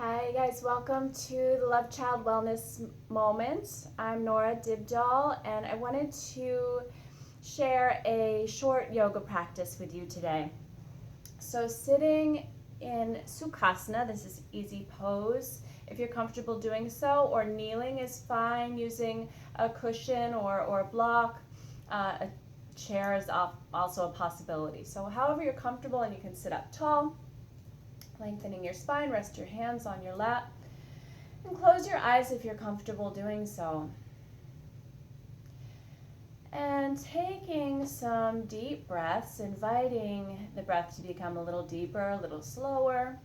Hi guys, welcome to the Love Child Wellness Moment. I'm Nora Dibdal and I wanted to share a short yoga practice with you today. So sitting in Sukhasana, this is easy pose if you're comfortable doing so, or kneeling is fine using a cushion or a block. A chair is also a possibility. So however you're comfortable, and you can sit up tall. Lengthening your spine, rest your hands on your lap, and close your eyes if you're comfortable doing so. And taking some deep breaths, inviting the breath to become a little deeper, a little slower.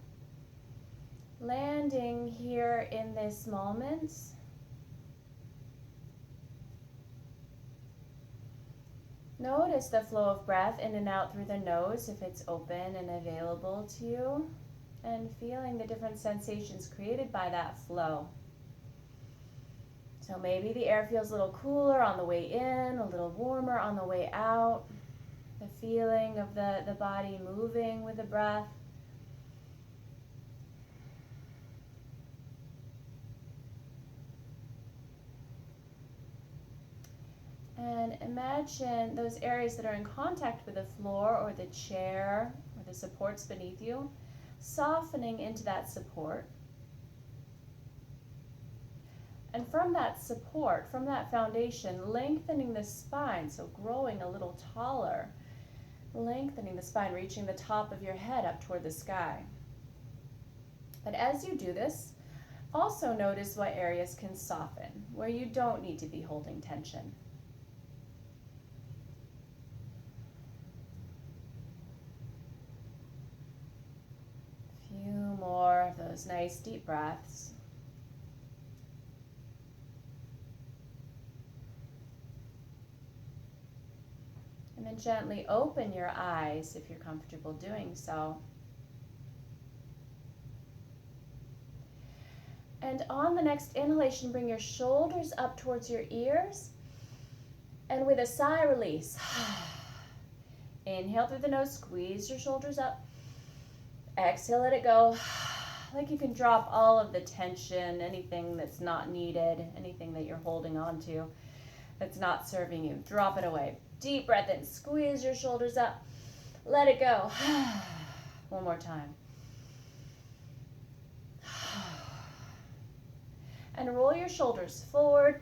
Landing here in this moment. Notice the flow of breath in and out through the nose if it's open and available to you, and feeling the different sensations created by that flow. So maybe the air feels a little cooler on the way in, a little warmer on the way out. The feeling of the body moving with the breath. And imagine those areas that are in contact with the floor or the chair or the supports beneath you, softening into that support. And from that support, from that foundation, lengthening the spine, so growing a little taller, lengthening the spine, reaching the top of your head up toward the sky. But as you do this, also notice what areas can soften, where you don't need to be holding tension. More of those nice deep breaths. And then gently open your eyes if you're comfortable doing so. And on the next inhalation, bring your shoulders up towards your ears. And with a sigh, release. Inhale through the nose, squeeze your shoulders up. Exhale, let it go. Like you can drop all of the tension, anything that's not needed, anything that you're holding on to that's not serving you. Drop it away. Deep breath in, squeeze your shoulders up. Let it go. One more time. And roll your shoulders forward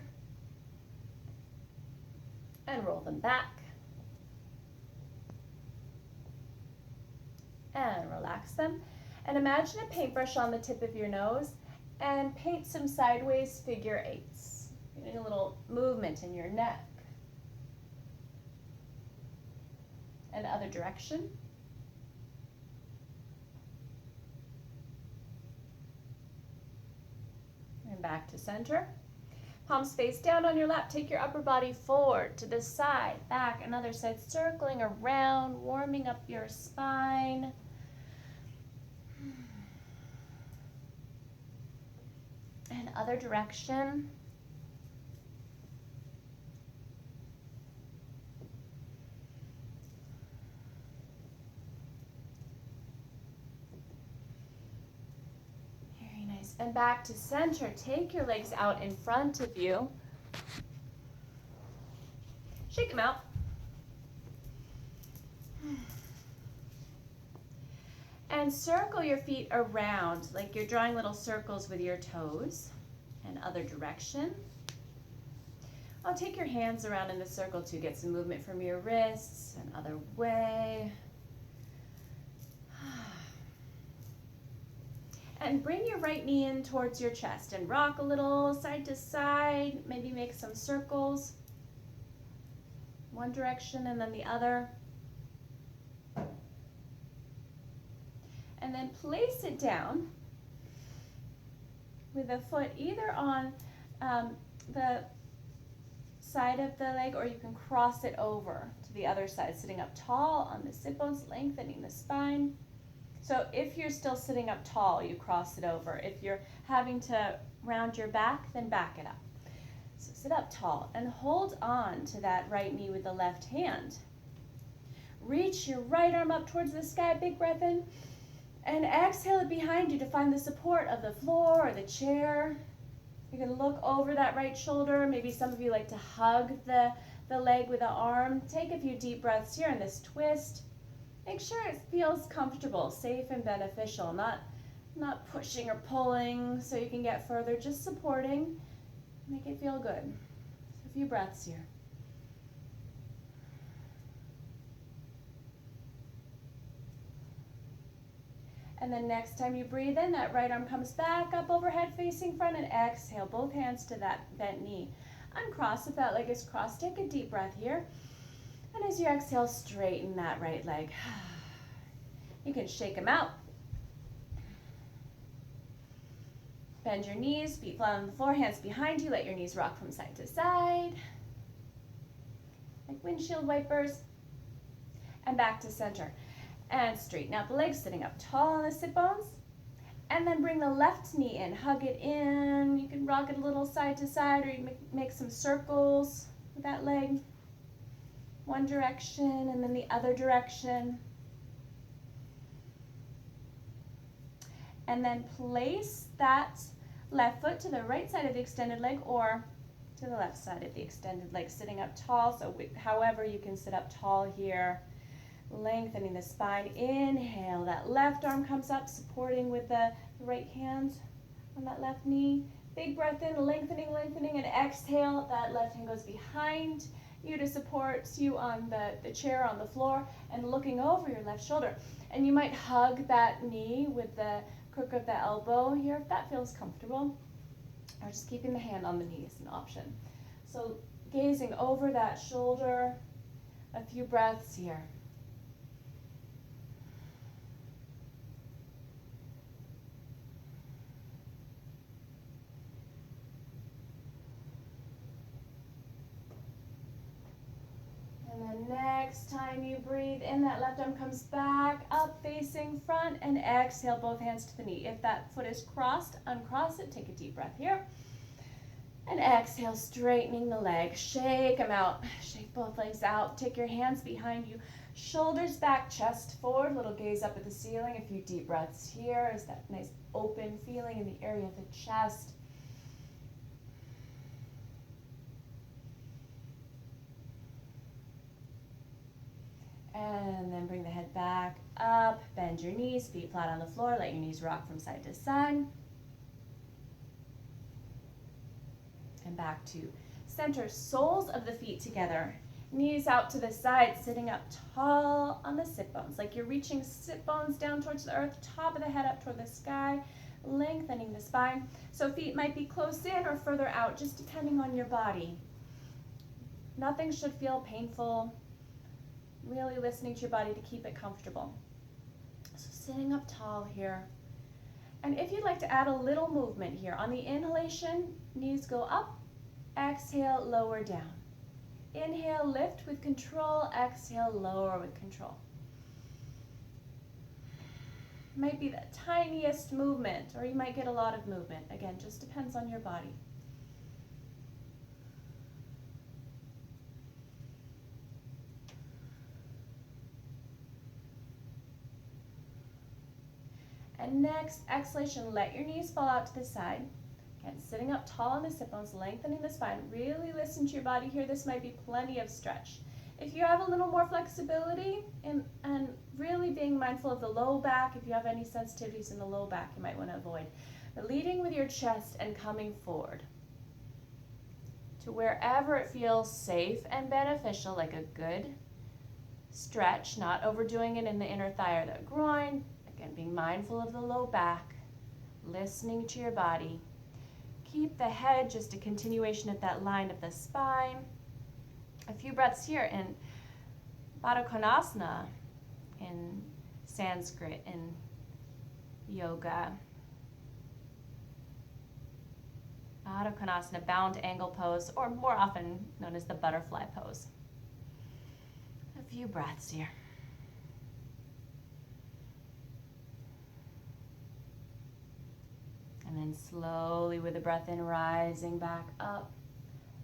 and roll them back. And relax them. And imagine a paintbrush on the tip of your nose and paint some sideways figure eights. Getting a little movement in your neck. And other direction. And back to center. Palms face down on your lap. Take your upper body forward to the side, back, another side, circling around, warming up your spine. And other direction. Very nice. And back to center. Take your legs out in front of you. Shake them out. And circle your feet around, like you're drawing little circles with your toes. And other direction. I'll take your hands around in the circle to get some movement from your wrists, and other way. And bring your right knee in towards your chest and rock a little side to side, maybe make some circles. One direction and then the other. And then place it down with a foot either on the side of the leg, or you can cross it over to the other side, sitting up tall on the sit bones, lengthening the spine. So if you're still sitting up tall, you cross it over. If you're having to round your back, then back it up. So sit up tall and hold on to that right knee with the left hand. Reach your right arm up towards the sky, big breath in. And And exhale it behind you to find the support of the floor or the chair. You can look over that right shoulder. Maybe some of you like to hug the leg with the arm. Take a few deep breaths here in this twist. Make sure it feels comfortable, safe and beneficial, not pushing or pulling so you can get further, just supporting. Make it feel good. So a few breaths here. And then next time you breathe in, that right arm comes back up overhead facing front, and exhale, both hands to that bent knee. Uncross if that leg is crossed. Take a deep breath here. And as you exhale, straighten that right leg. You can shake them out. Bend your knees, feet flat on the floor, hands behind you. Let your knees rock from side to side, like windshield wipers. And back to center. And straighten out the legs, sitting up tall on the sit bones. And then bring the left knee in, hug it in. You can rock it a little side to side, or you make some circles with that leg. One direction and then the other direction. And then place that left foot to the right side of the extended leg or to the left side of the extended leg, sitting up tall. So however you can sit up tall here. Lengthening the spine. Inhale, that left arm comes up, supporting with the right hand on that left knee. Big breath in, lengthening, and exhale, that left hand goes behind you to support you on the chair on the floor and looking over your left shoulder. And you might hug that knee with the crook of the elbow here if that feels comfortable, or just keeping the hand on the knee is an option. So gazing over that shoulder, a few breaths here. And then next time you breathe in, that left arm comes back up facing front, and exhale, both hands to the knee. If that foot is crossed, uncross it. Take a deep breath here. And exhale, straightening the leg. Shake them out. Shake both legs out. Take your hands behind you. Shoulders back, chest forward. Little gaze up at the ceiling. A few deep breaths here. Is that nice open feeling in the area of the chest. And then bring the head back up, bend your knees, feet flat on the floor, let your knees rock from side to side. And back to center, soles of the feet together, knees out to the side, sitting up tall on the sit bones, like you're reaching sit bones down towards the earth, top of the head up toward the sky, lengthening the spine. So feet might be close in or further out, just depending on your body. Nothing should feel painful. Really listening to your body to keep it comfortable. So sitting up tall here. And if you'd like to add a little movement here, on the inhalation, knees go up, exhale, lower down. Inhale, lift with control, exhale, lower with control. Might be the tiniest movement, or you might get a lot of movement. Again, just depends on your body. And next, exhalation, let your knees fall out to the side. Again, sitting up tall on the sit bones, lengthening the spine. Really listen to your body here. This might be plenty of stretch. If you have a little more flexibility and really being mindful of the low back, if you have any sensitivities in the low back, you might want to avoid. But leading with your chest and coming forward to wherever it feels safe and beneficial, like a good stretch, not overdoing it in the inner thigh or the groin. Again, being mindful of the low back, listening to your body. Keep the head just a continuation of that line of the spine. A few breaths here in Baddha Konasana in Sanskrit, in yoga. Baddha Konasana, bound angle pose, or more often known as the butterfly pose. A few breaths here. And then slowly with the breath in, rising back up.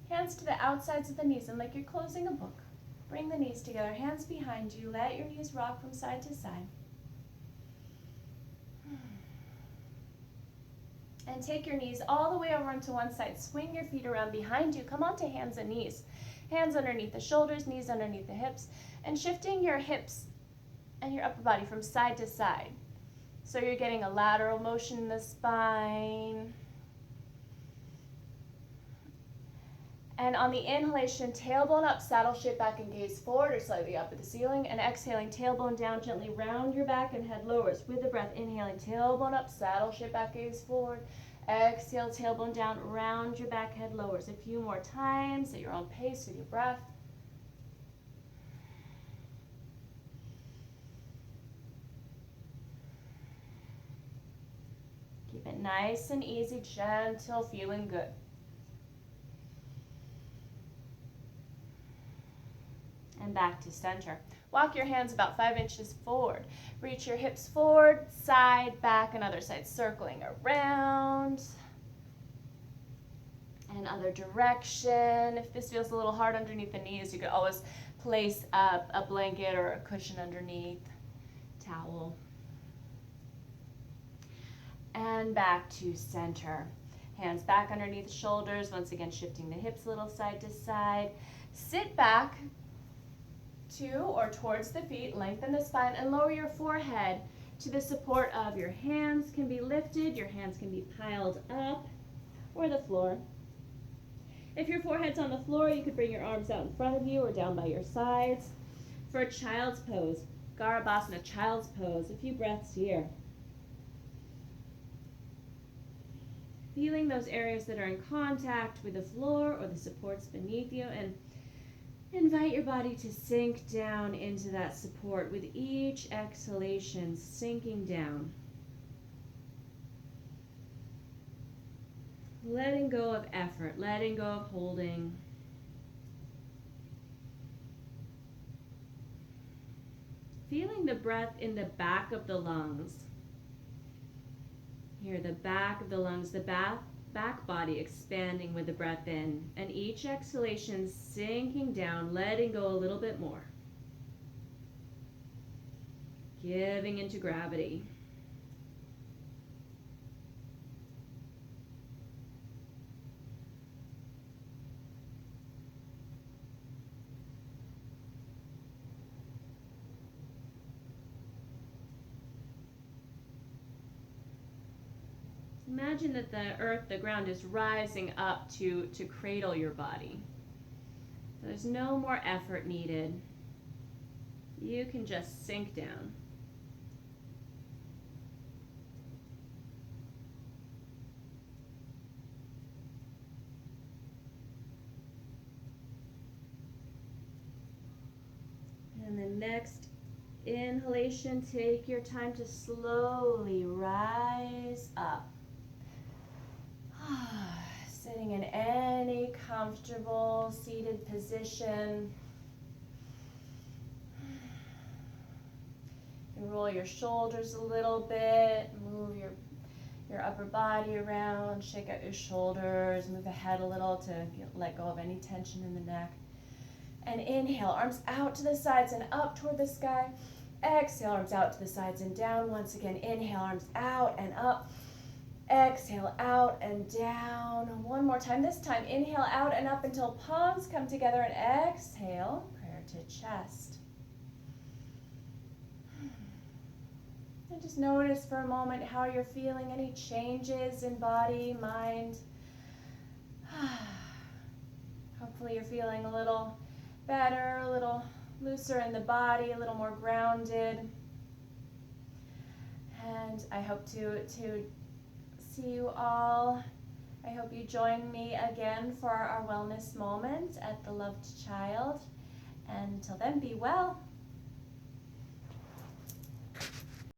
Hands to the outsides of the knees, and like you're closing a book. Bring the knees together, hands behind you. Let your knees rock from side to side. And take your knees all the way over onto one side. Swing your feet around behind you. Come onto hands and knees. Hands underneath the shoulders, knees underneath the hips, and shifting your hips and your upper body from side to side. So you're getting a lateral motion in the spine. And on the inhalation, tailbone up, saddle shape back and gaze forward or slightly up at the ceiling. And exhaling, tailbone down, gently round your back and head lowers. With the breath, inhaling, tailbone up, saddle shape back, gaze forward. Exhale, tailbone down, round your back, head lowers. A few more times at your own pace with your breath. Keep it nice and easy, gentle, feeling good. And back to center. Walk your hands about 5 inches forward. Reach your hips forward, side, back, and other side, circling around. And other direction. If this feels a little hard underneath the knees, you could always place a blanket or a cushion underneath, towel. And back to center. Hands back underneath the shoulders, once again shifting the hips a little side to side. Sit back to or towards the feet, lengthen the spine, and lower your forehead to the support of your hands can be lifted, your hands can be piled up, or the floor. If your forehead's on the floor, you could bring your arms out in front of you or down by your sides. For a child's pose, Garabhasana, child's pose, a few breaths here. Feeling those areas that are in contact with the floor or the supports beneath you, and invite your body to sink down into that support with each exhalation, sinking down. Letting go of effort, letting go of holding. Feeling the breath in the back of the lungs. Here, the back of the lungs, the back body expanding with the breath in, and each exhalation sinking down, letting go a little bit more. Giving into gravity. Imagine that the earth, the ground, is rising up to cradle your body. There's no more effort needed. You can just sink down. And the next inhalation, take your time to slowly rise up. Sitting in any comfortable seated position. You can roll your shoulders a little bit, move your upper body around, shake out your shoulders, move the head a little to let go of any tension in the neck. And inhale, arms out to the sides and up toward the sky. Exhale, arms out to the sides and down. Once again, inhale, arms out and up. Exhale, out and down. One more time. This time, inhale out and up until palms come together, and exhale, prayer to chest. And just notice for a moment how you're feeling, any changes in body, mind. Hopefully you're feeling a little better, a little looser in the body, a little more grounded. And I hope to see you all. I hope you join me again for our wellness moment at the Loved Child. And until then, be well.